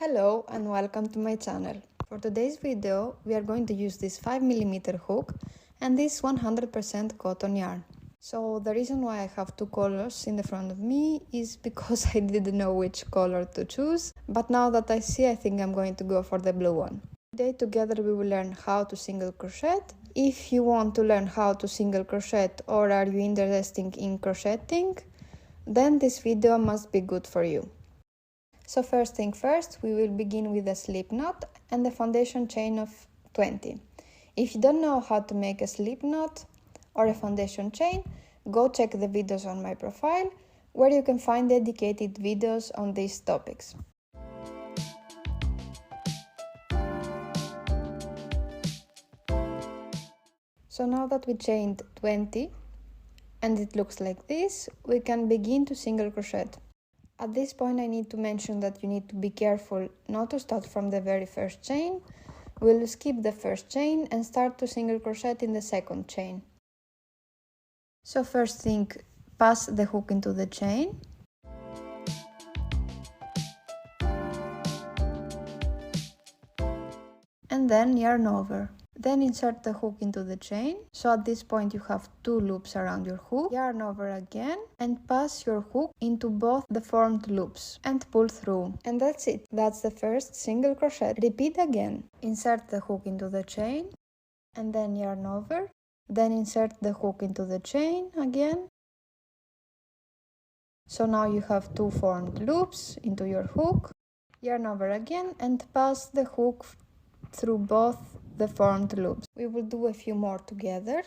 Hello and welcome to my channel. For today's video we are going to use this 5mm hook and this 100% cotton yarn. So the reason why I have two colors in the front of me is because I didn't know which color to choose, but now that I see, I think I'm going to go for the blue one. Today together we will learn how to single crochet. If you want to learn how to single crochet or are you interested in crocheting, then this video must be good for you. So first thing first, we will begin with a slip knot and the foundation chain of 20. If you don't know how to make a slip knot or a foundation chain, go check the videos on my profile where you can find dedicated videos on these topics. So now that we chained 20 and it looks like this, we can begin to single crochet. At this point I need to mention that you need to be careful not to start from the very first chain. We'll skip the first chain and start to single crochet in the second chain. So first thing, pass the hook into the chain. And then yarn over. Then insert the hook into the chain. So at this point you have two loops around your hook. Yarn over again and pass your hook into both the formed loops and pull through. And that's it. That's the first single crochet. Repeat again. Insert the hook into the chain and then yarn over. Then insert the hook into the chain again. So now you have two formed loops into your hook. Yarn over again and pass the hook through both the formed loops. We will do a few more together.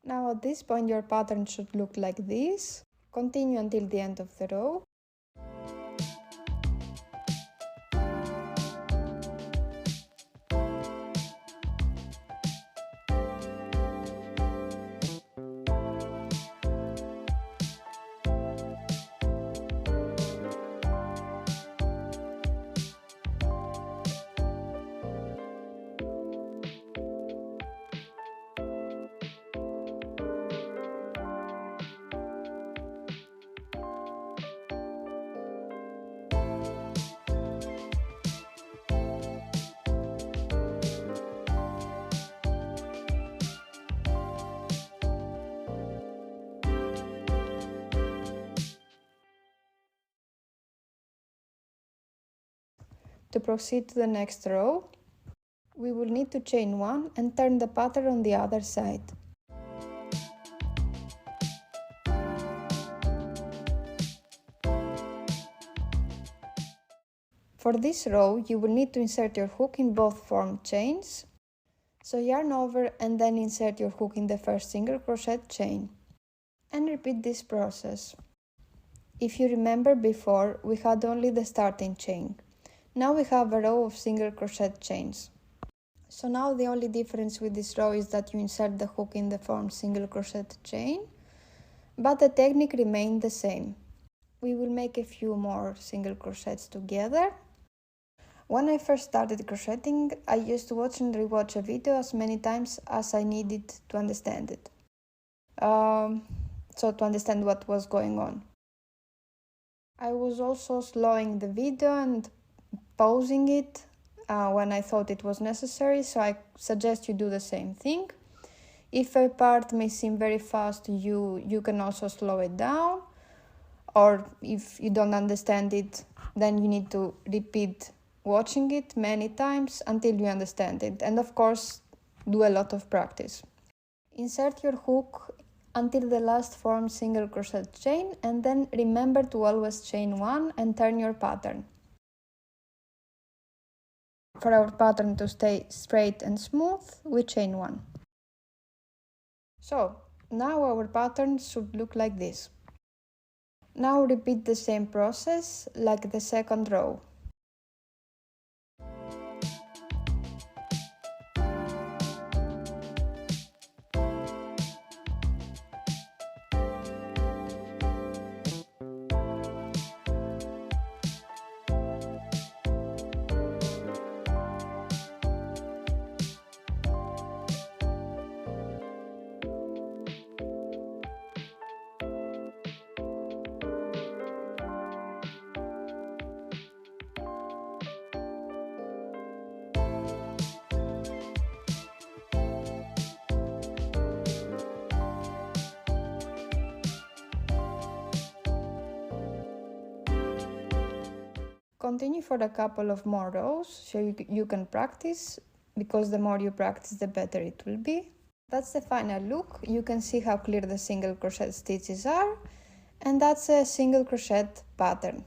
Now at this point your pattern should look like this. Continue until the end of the row. To proceed to the next row, we will need to chain one and turn the pattern on the other side. For this row, you will need to insert your hook in both formed chains. So yarn over and then insert your hook in the first single crochet chain. And repeat this process. If you remember before, we had only the starting chain. Now we have a row of single crochet chains. So now the only difference with this row is that you insert the hook in the formed single crochet chain, but the technique remained the same. We will make a few more single crochets together. When I first started crocheting, I used to watch and rewatch a video as many times as I needed to understand it. So to understand what was going on. I was also slowing the video and pausing it when I thought it was necessary, so I suggest you do the same thing. If a part may seem very fast to you, you can also slow it down, or if you don't understand it, then you need to repeat watching it many times until you understand it. And of course, do a lot of practice. Insert your hook until the last formed single crochet chain, and then remember to always chain 1 and turn your pattern. For our pattern to stay straight and smooth, we chain 1. So, now our pattern should look like this. Now repeat the same process like the second row. Continue for a couple of more rows so you can practice, because the more you practice the better it will be. That's the final look. You can see how clear the single crochet stitches are, and that's a single crochet pattern.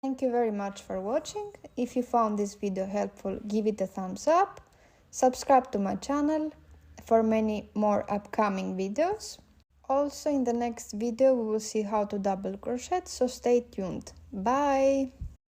Thank you very much for watching. If you found this video helpful, give it a thumbs up, subscribe to my channel for many more upcoming videos. Also, in the next video we will see how to double crochet, so stay tuned. Bye!